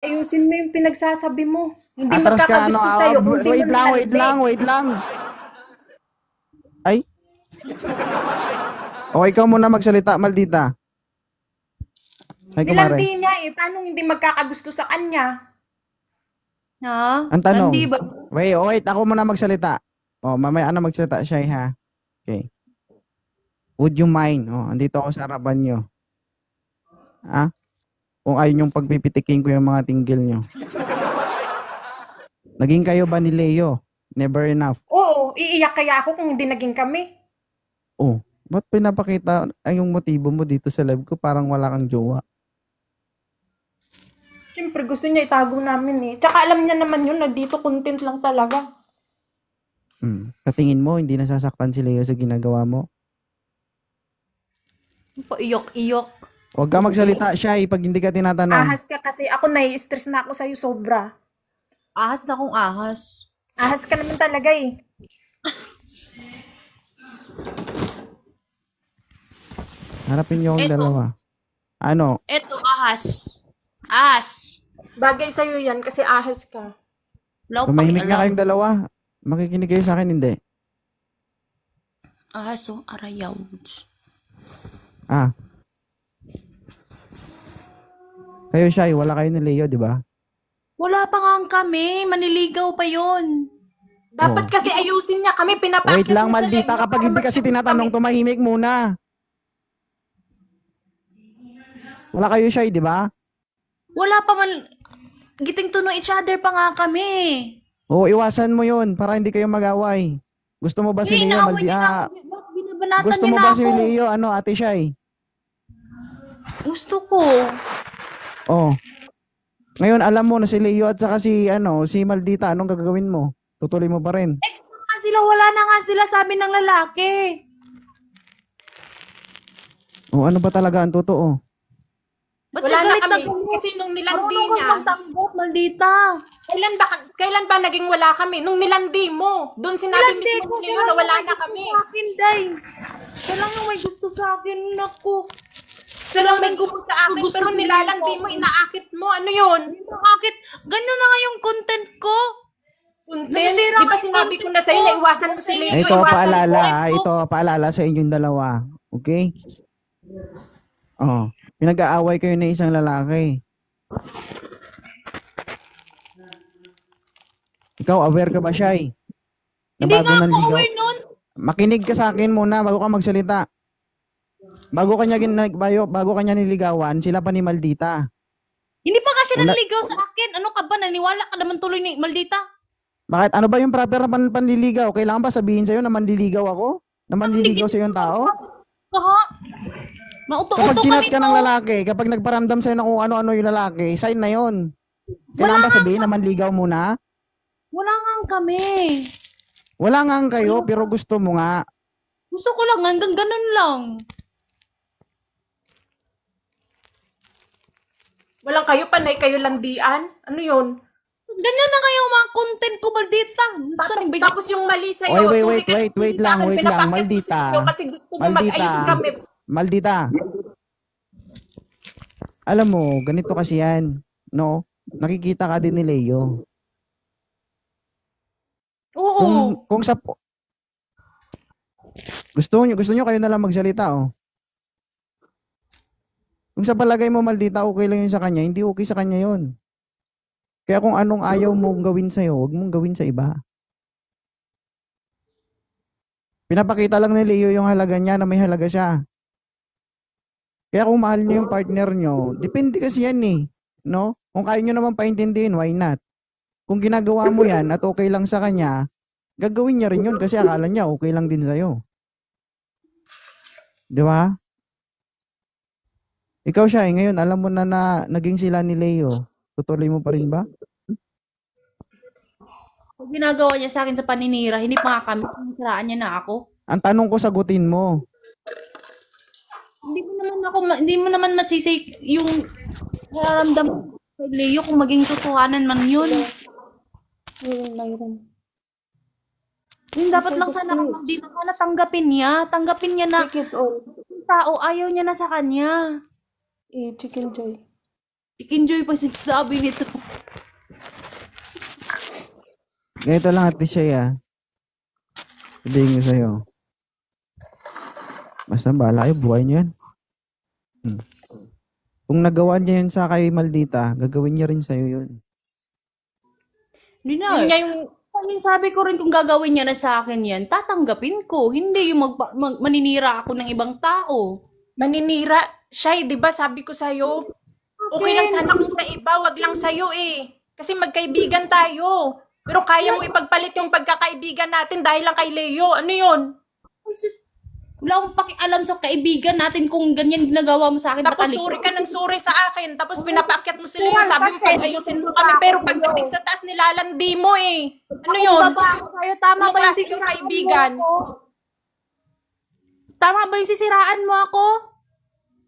Ayusin mo yung pinagsasabi mo. Hindi Atras ka, ano, magkakagusto sa'yo kung di mo wait lang, wait nilandi. lang, wait lang. Ay, o ikaw muna magsalita, maldita. Ay, Nilandi kumare. niya eh. Paano hindi magkakagusto sa kanya? Ha? Ang tanong, Landi ba? wait, ako muna magsalita. O, mamaya na magsalita siya, ha? Okay. Would you mind? O, andito ako sa harapan nyo. Ha? Kung ayaw yung pagpipitikin ko yung mga tinggil nyo. Naging kayo ba ni Leo? Never enough. Oo, iiyak kaya ako kung hindi naging kami. Oh, ba't pinapakita ay yung motibo mo dito sa live ko parang wala kang jowa? Siyempre, gusto niya itago namin eh. Tsaka alam niya naman yun na dito content lang talaga. Sa tingin mo, hindi nasasaktan si Leo sa ginagawa mo? Paiyok-iyok. Huwag ka magsalita siya pag hindi ka tinatanong. Ahas ka kasi. Ako nai-stress na ako sa'yo sobra. Ahas na kung ahas. Ahas ka naman talaga eh. Harapin niyo akong Eto. dalawa. Ano? Eto, ahas. Ahas. Bagay sa'yo yan kasi ahas ka. Wala akong Tumahimik nga pakialam. kayong dalawa. Makikinig kayo sa akin, hindi. Ahas o arayaw. Ah. Kayo siya, wala kayo ni Leo, di ba? Wala pa nga kami. Maniligaw pa yon. Dapat Oo. kasi ayusin niya kami. Pinapakit Wait lang, mo sa maldita. live Kapag para hindi kasi mag-ayos tinatanong, kami. tumahimik muna. Wala kayo siya, di ba? Wala pa man. Giting to know each other pa nga kami. Oo, iwasan mo yun para hindi kayo mag-away. Gusto mo ba si Leo, Inaaway niya na ako. Bakit binabanatan gusto niya mo na ba ako? si Leo, ano, ate Shai? Gusto ko. Oh. Ngayon, alam mo na si Leo at saka si, si Maldita, anong gagawin mo? Tutuloy mo pa rin. Ex na nga sila. Wala na nga sila, sabi ng lalaki. O, ano ba talaga ang totoo? Ba't Wala siya na galit kami. galit? Kasi nung nilandi Marunong niya, ka magtanggap, maldita. kailan ba naging wala kami? Nung nilandi mo. Doon sinabi Nilandi mismo ko, ni siya Leo lang na yung wala may na gusto kami. sa akin, Day. Siya lang yung may gusto sa akin, naku. Siya lang May may gusto sa akin, gusto pero sa nilalandi mo, inaakit mo. Ano yun? Bakit? Ganyan na nga yung content ko. Content? Nasisira Di ba ang sinabi ko content na sa'yo ko. na iwasan mo si Leo, Ito, iwasan paalala, mo. ito, paalala sa inyong dalawa. Okay? Oh, pinag-aaway kayo ng isang lalaki. Ikaw, aware ka ba, Shai? Na Hindi nga bago ako nanligaw? aware nun. Makinig ka sa akin muna bago ka magsalita. Bago kanya niligawan, sila pa ni Maldita. Hindi pa nga siya Una, nanligaw sa akin. Ano ka ba? Naniwala ka naman tuloy ni Maldita. bakit? Ano ba yung proper na panliligaw? Kailangan ba sabihin sa'yo na manliligaw ako? Na manliligaw sa yung tao? Kaha? Kapag Mauto-uto chinat kami ka to. ng lalaki, kapag nagparamdam sa'yo na kung ano-ano yung lalaki, sign na yon. Kailangan ba sabihin na manligaw muna? Wala nga kami. Wala nga kayo, pero gusto mo nga. Gusto ko lang hanggang ganun lang. Walang kayo, panay kayo landian. Ano yun? Ganyan na nga yung mga content ko, Maldita. Tapos yung mali sa'yo. Oy, sorry ka wait sa akin, lang, pinapakit mo Maldita. sa Leo kasi gusto mo Maldita. mag-ayos kami. Maldita. Alam mo, ganito kasi yan. No? Nakikita ka din ni Leo. Oo. Kung sa gusto nyo kayo na lang magsalita, oh. Kung sa palagay mo Maldita okay lang yun sa kanya, hindi okay sa kanya yun. Kaya kung anong ayaw mong gawin sa'yo, huwag mong gawin sa iba. Pinapakita lang ni Leo yung halaga niya na may halaga siya. Kaya kung mahal niyo yung partner niyo, depende kasi yan eh. No? Kung kaya niyo naman paintindihin, why not? Kung ginagawa mo yan at okay lang sa kanya, gagawin niya rin yun kasi akala niya okay lang din sa'yo. Di ba? Ikaw siya ngayon, alam mo na naging sila ni Leo. Tutuloy mo pa rin ba? Kung ginagawa niya sa akin sa paninira, hindi pa nga kami. Sinisiraan niya na ako. Ang tanong ko, sagutin mo. Hindi mo naman masisi yung nararamdaman kay Leo kung maging totohanan man yun. Yung dapat lang sana dito, sana tanggapin niya. Tanggapin niya na Take it all. yung tao ayaw niya na sa kanya. Chicken Joy. I-enjoy pa sinasabi nito. Ganito lang at least siya, sabihin ko sa'yo. Basta bahala kayo, buhay niyo yan. Kung nagawa niya yun sa kay Maldita, gagawin niya rin sa'yo yun. Hindi na. Yun nga yung Sabi ko rin kung gagawin niya na sa akin yan, tatanggapin ko. Hindi yung maninira ako ng ibang tao. maninira. Siya, di ba sabi ko sa'yo, okay lang sana kung sa iba, wag lang sa'yo eh. Kasi magkaibigan tayo. Pero kaya mo ipagpalit yung pagkakaibigan natin dahil lang kay Leo. Ano yun? Ay, sus, wala akong pakialam sa kaibigan natin kung ganyan ginagawa mo sa akin. Tapos Matalik. suri ka ng suri sa akin. Tapos pinapaakyat mo si Leo. Sabi mo, pag-ayusin mo kami. Pero pagdating sa taas, nilalandi mo eh. Ano yun? Baba ako sa'yo. Tama Ano ba yung klase yung sisiraan kaibigan? mo ako? Tama ba yung sisiraan mo ako?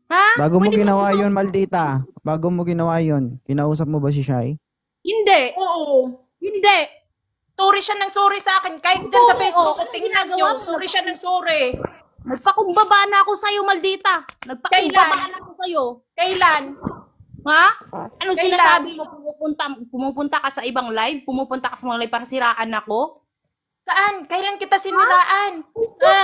Ha? Bago mo Pwede ginawa yun, Maldita, bago mo ginawa yun, kinausap mo ba si Shai? Hindi. Oo. Hindi. Suri siya ng suri sa akin. Kahit dyan sa Oo, Facebook ko, ano tingnan ginagawa nyo. mo? Suri siya ng suri. Nagpakumbaba na ako sa'yo, Maldita. Nagpakumbaba Kailan? na ako sa'yo. Kailan? Ha? Ano Kailan? sinasabi mo? Pumupunta ka sa ibang live? Pumupunta ka sa mga live para siraan ako? Saan? Kailan kita siniraan? Ha?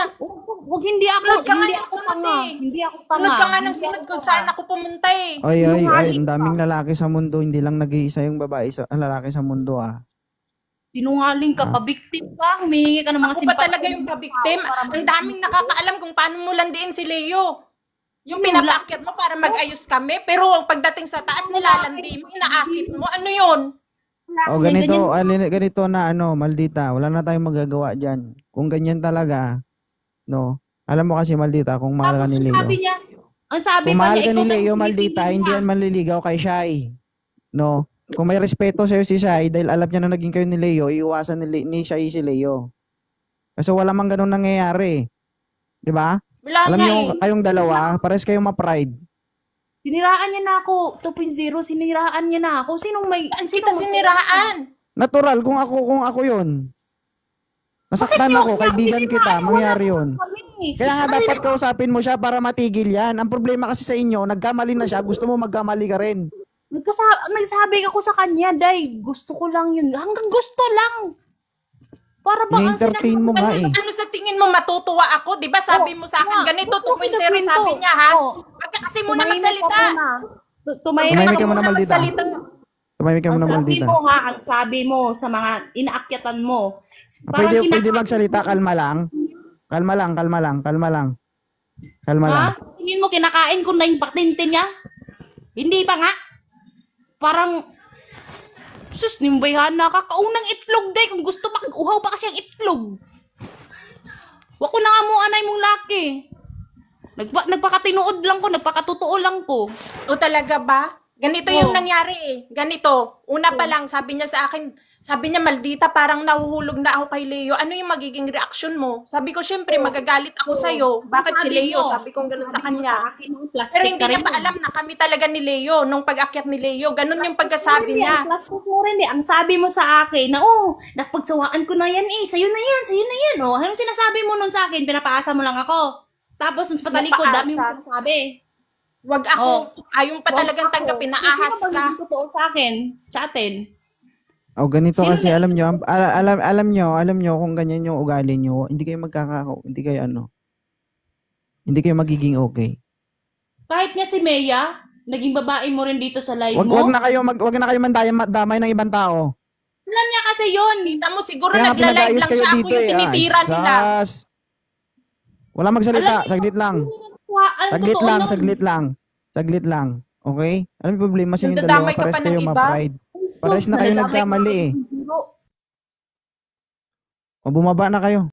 Huwag hindi ako, Sunod ka nga hindi ng ako sunod tanga. eh. Hindi ako tanga. Sunod ka nga ng Hindi sunod ako kung tanga. saan ako pumunta eh. Ay, Sinungaling ang ka. daming lalaki sa mundo, hindi lang nag-iisa yung babae sa lalaki sa mundo ah. Sinungaling ka, pabiktim ka, humihingi ka ng mga Ako pa talaga yung pabiktim. Ang daming nakakaalam kung paano mo landiin si Leo. Yung pinapaakyat mo para mag-ayos kami, pero pagdating sa taas, nilalandi mo, inaakit mo. Ano yun? O ganito na Maldita, wala na tayong magagawa diyan. Kung ganyan talaga, no. Alam mo kasi Maldita, kung mahal ka Tapos ni Leo. ang sabi Kung pa mahal niya, ka ni ikaw Leo, daw Maldita, pinipilit hindi niya. yan manliligaw kay Shai. No. Kung may respeto sa'yo si Shai, dahil alam niya na naging kayo ni Leo, iiwasan ni Shai si Leo. Kasi wala mang ganun nangyayari. Di ba? Wala Alam nga niyo eh. kayong dalawa, pares kayong ma-pride. Siniraan niya na ako, 2.0, siniraan niya na ako. Sinong may... Saan kita siniraan? Natural, kung ako yun. Nasaktan ako, kaibigan kita, mangyari yun. Kaya nga dapat kausapin mo siya para matigil yan. Ang problema kasi sa inyo, nagkamali na siya, gusto mo magkamali ka rin. Nagsabi ako sa kanya, Day, gusto ko lang yun. Hanggang gusto lang. Para ba ang Ni-entertain mo nga eh. Ano sa tingin mo matutuwa ako? Di ba sabi mo sa akin, ganito 2.0 sabi niya ha? Wag ka kasi muna magsalita. Tumahimik ka muna, Maldita. magsalita. Tumahimik ka Ang muna, sabi Maldita. mo ha, ang sabi mo sa mga inaakyatan mo. Parang Pwede magsalita, kalma lang. Kalma lang. Kalma lang. Ha? Tingin mo kinakain ko na yung patintin niya? Hindi pa nga. Parang, sus, nimbayhan na kakaunang itlog, day. Kung gusto pa, uhaw pa kasi ang itlog. Wako na nga mo, anay mong laki. Nagpakatinuod lang ko, nagpakatotoo lang ko. O talaga ba? Ganito yung Oo. nangyari eh. Ganito. Una pa lang, sabi niya sa akin, sabi niya, Maldita, parang nahuhulog na ako kay Leo. Ano yung magiging reaction mo? Sabi ko, syempre, magagalit ako sa'yo. Bakit si Leo? Sabi ko ganun sa kanya. Pero hindi niya pa alam na kami talaga ni Leo nung pag-akyat ni Leo. Ganun yung pagkasabi niya. Plastic mo rin eh. Ang sabi mo sa akin na, napagsawaan ko na yan eh. Sa'yo na yan. Oh, anong sinasabi mo nun sa akin? Pinapaasa mo lang ako. Tapos, nung sa patalikod, dami mo Napaasa. sinasabi. Wag ako. Ayaw pa talagang tanggapin. Naahas Sino ka. ba totoo sa akin? Sa atin? O ganito Sino kasi alam nyo kung ganyan yung ugali nyo, hindi kayo hindi kayo magiging okay. Kahit nga si Mea, naging babae mo rin dito sa live Wag mo. na kayo damay ng ibang tao. Alam niya kasi yun. Kita mo, siguro Kaya nga nagla-live pinag-ayos lang kayo siya. Ako dito yung eh. tinitira nila. Sas. Wala magsalita, saglit lang. Saglit lang. Okay? Alam mo yung problema sa inyo dalawa, Nagdadamay ka pares pa ng kayo iba? ma-pride. Pares na kayo Nalalaman nagkamali eh. ko. O bumaba na kayo.